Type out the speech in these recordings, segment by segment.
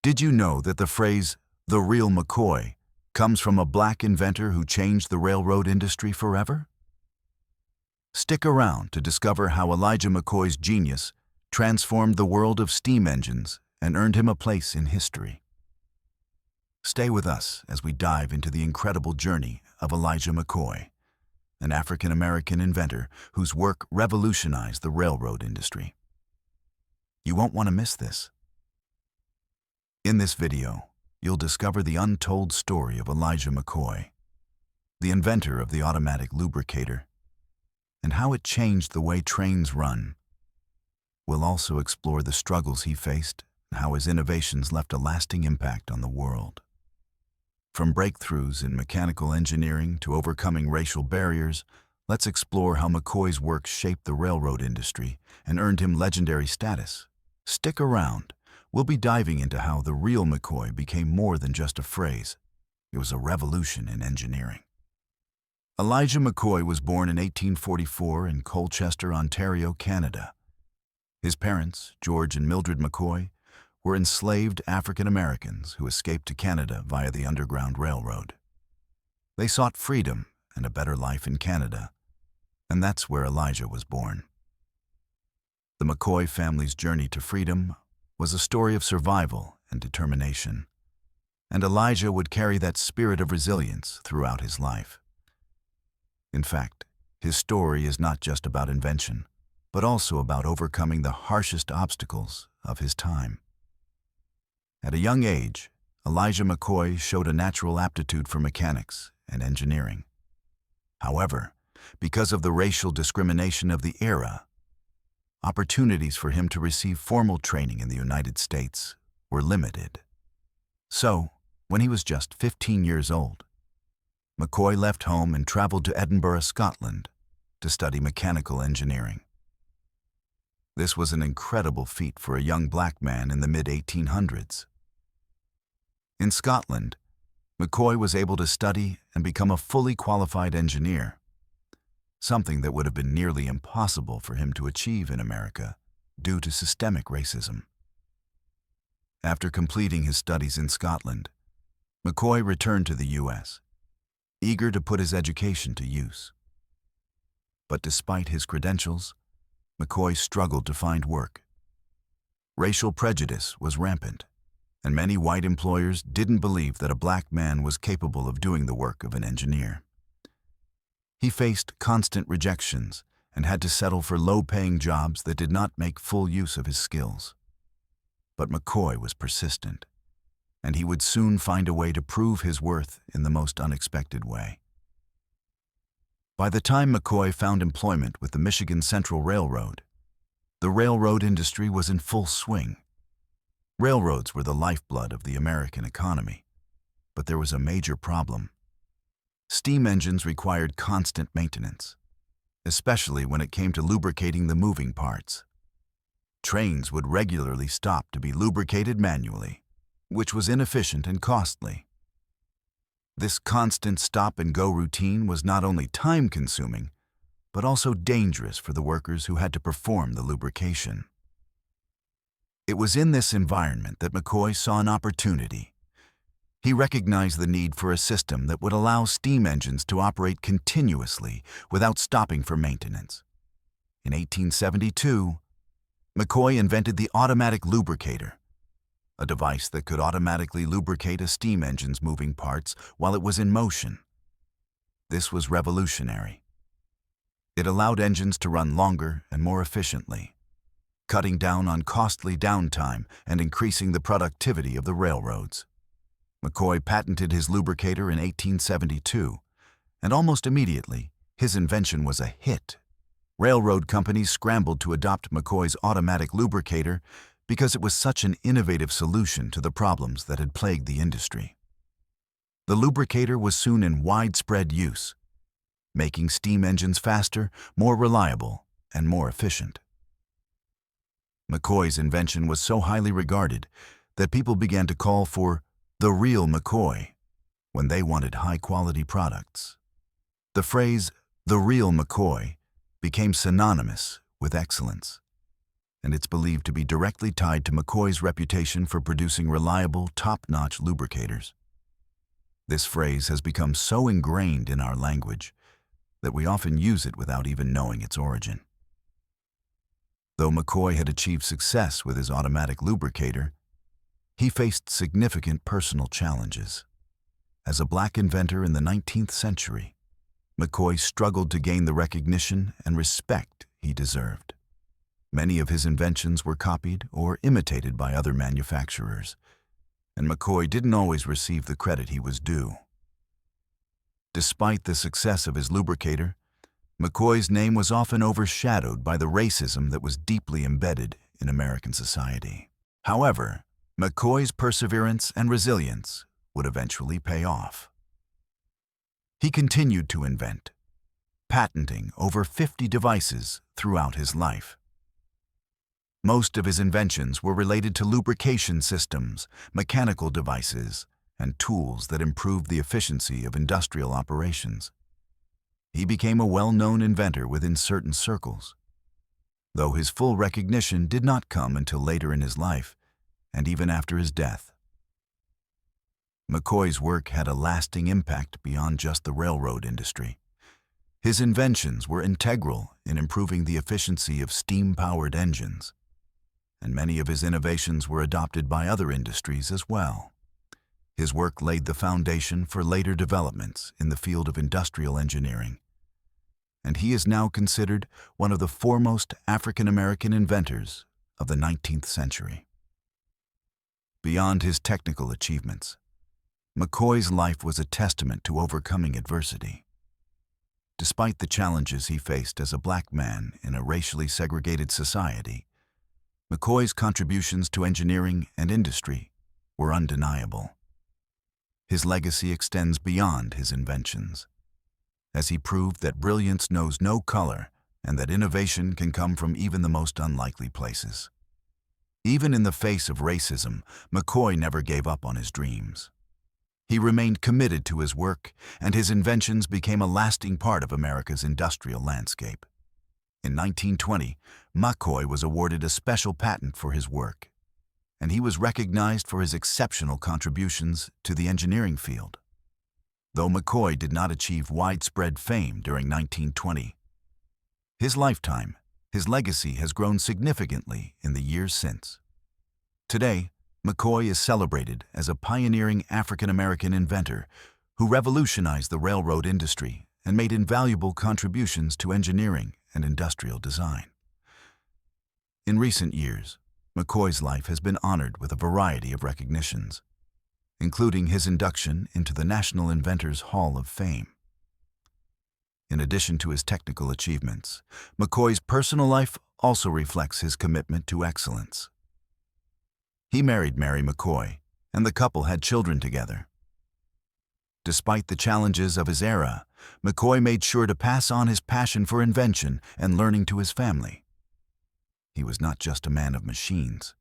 Did you know that the phrase, "the real McCoy," comes from a black inventor who changed the railroad industry forever? Stick around to discover how Elijah McCoy's genius transformed the world of steam engines and earned him a place in history. Stay with us as we dive into the incredible journey of Elijah McCoy, an African-American inventor whose work revolutionized the railroad industry. You won't want to miss this. In this video, you'll discover the untold story of Elijah McCoy, the inventor of the automatic lubricator, and how it changed the way trains run. We'll also explore the struggles he faced and how his innovations left a lasting impact on the world. From breakthroughs in mechanical engineering to overcoming racial barriers, let's explore how McCoy's work shaped the railroad industry and earned him legendary status. Stick around. We'll be diving into how the real McCoy became more than just a phrase. It was a revolution in engineering. Elijah McCoy was born in 1844 in Colchester, Ontario, Canada. His parents, George and Mildred McCoy, were enslaved African Americans who escaped to Canada via the Underground Railroad. They sought freedom and a better life in Canada, and that's where Elijah was born. The McCoy family's journey to freedom was a story of survival and determination, and Elijah would carry that spirit of resilience throughout his life. In fact, his story is not just about invention, but also about overcoming the harshest obstacles of his time. At a young age, Elijah McCoy showed a natural aptitude for mechanics and engineering. However, because of the racial discrimination of the era, opportunities for him to receive formal training in the United States were limited. So, when he was just 15 years old, McCoy left home and traveled to Edinburgh, Scotland, to study mechanical engineering. This was an incredible feat for a young black man in the mid-1800s. In Scotland, McCoy was able to study and become a fully qualified engineer, something that would have been nearly impossible for him to achieve in America due to systemic racism. After completing his studies in Scotland, McCoy returned to the U.S., eager to put his education to use. But despite his credentials, McCoy struggled to find work. Racial prejudice was rampant, and many white employers didn't believe that a black man was capable of doing the work of an engineer. He faced constant rejections and had to settle for low-paying jobs that did not make full use of his skills. But McCoy was persistent, and he would soon find a way to prove his worth in the most unexpected way. By the time McCoy found employment with the Michigan Central Railroad, the railroad industry was in full swing. Railroads were the lifeblood of the American economy, but there was a major problem. Steam engines required constant maintenance, especially when it came to lubricating the moving parts. Trains would regularly stop to be lubricated manually, which was inefficient and costly. This constant stop-and-go routine was not only time-consuming, but also dangerous for the workers who had to perform the lubrication. It was in this environment that McCoy saw an opportunity. He recognized the need for a system that would allow steam engines to operate continuously without stopping for maintenance. In 1872, McCoy invented the automatic lubricator, a device that could automatically lubricate a steam engine's moving parts while it was in motion. This was revolutionary. It allowed engines to run longer and more efficiently, cutting down on costly downtime and increasing the productivity of the railroads. McCoy patented his lubricator in 1872, and almost immediately, his invention was a hit. Railroad companies scrambled to adopt McCoy's automatic lubricator because it was such an innovative solution to the problems that had plagued the industry. The lubricator was soon in widespread use, making steam engines faster, more reliable, and more efficient. McCoy's invention was so highly regarded that people began to call for the real McCoy when they wanted high-quality products. The phrase, "the real McCoy," became synonymous with excellence. and it's believed to be directly tied to McCoy's reputation for producing reliable, top-notch lubricators. This phrase has become so ingrained in our language that we often use it without even knowing its origin. Though McCoy had achieved success with his automatic lubricator, he faced significant personal challenges. As a black inventor in the 19th century, McCoy struggled to gain the recognition and respect he deserved. Many of his inventions were copied or imitated by other manufacturers, and McCoy didn't always receive the credit he was due. Despite the success of his lubricator, McCoy's name was often overshadowed by the racism that was deeply embedded in American society. However, McCoy's perseverance and resilience would eventually pay off. He continued to invent, patenting over 50 devices throughout his life. Most of his inventions were related to lubrication systems, mechanical devices, and tools that improved the efficiency of industrial operations. He became a well-known inventor within certain circles, though his full recognition did not come until later in his life, and even after his death. McCoy's work had a lasting impact beyond just the railroad industry. His inventions were integral in improving the efficiency of steam-powered engines, and many of his innovations were adopted by other industries as well. His work laid the foundation for later developments in the field of industrial engineering, and he is now considered one of the foremost African-American inventors of the 19th century. Beyond his technical achievements, McCoy's life was a testament to overcoming adversity. Despite the challenges he faced as a black man in a racially segregated society, McCoy's contributions to engineering and industry were undeniable. His legacy extends beyond his inventions, as he proved that brilliance knows no color and that innovation can come from even the most unlikely places. Even in the face of racism, McCoy never gave up on his dreams. He remained committed to his work, and his inventions became a lasting part of America's industrial landscape. In 1920, McCoy was awarded a special patent for his work, and he was recognized for his exceptional contributions to the engineering field. Though McCoy did not achieve widespread fame during 1920, his lifetime, his legacy has grown significantly in the years since. Today, McCoy is celebrated as a pioneering African-American inventor who revolutionized the railroad industry and made invaluable contributions to engineering and industrial design. In recent years, McCoy's life has been honored with a variety of recognitions, including his induction into the National Inventors Hall of Fame. In addition to his technical achievements, McCoy's personal life also reflects his commitment to excellence. He married Mary McCoy, and the couple had children together. Despite the challenges of his era, McCoy made sure to pass on his passion for invention and learning to his family. He was not just a man of machines,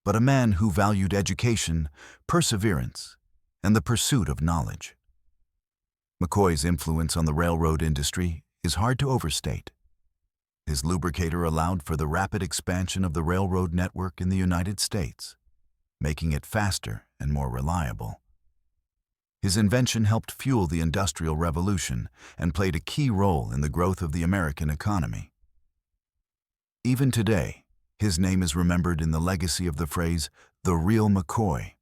but a man who valued education, perseverance, and the pursuit of knowledge. McCoy's influence on the railroad industry is hard to overstate. His lubricator allowed for the rapid expansion of the railroad network in the United States, making it faster and more reliable. His invention helped fuel the Industrial Revolution and played a key role in the growth of the American economy. Even today, his name is remembered in the legacy of the phrase, "the Real McCoy,"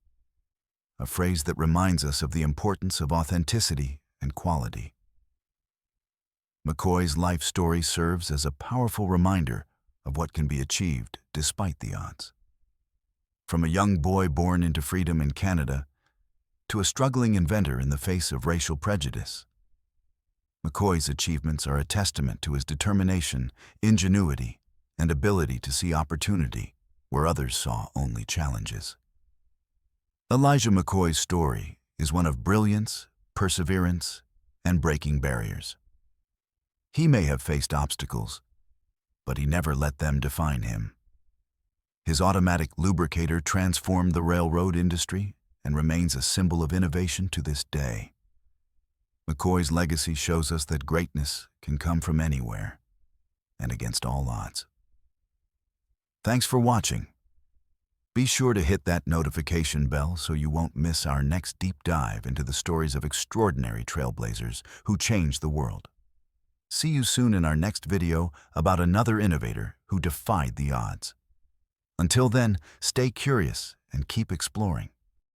a phrase that reminds us of the importance of authenticity and quality. McCoy's life story serves as a powerful reminder of what can be achieved despite the odds. From a young boy born into freedom in Canada to a struggling inventor in the face of racial prejudice, McCoy's achievements are a testament to his determination, ingenuity, and ability to see opportunity where others saw only challenges. Elijah McCoy's story is one of brilliance, perseverance, and breaking barriers. He may have faced obstacles, but he never let them define him. His automatic lubricator transformed the railroad industry and remains a symbol of innovation to this day. McCoy's legacy shows us that greatness can come from anywhere and against all odds. Thanks for watching. Be sure to hit that notification bell so you won't miss our next deep dive into the stories of extraordinary trailblazers who changed the world. See you soon in our next video about another innovator who defied the odds. Until then, stay curious and keep exploring.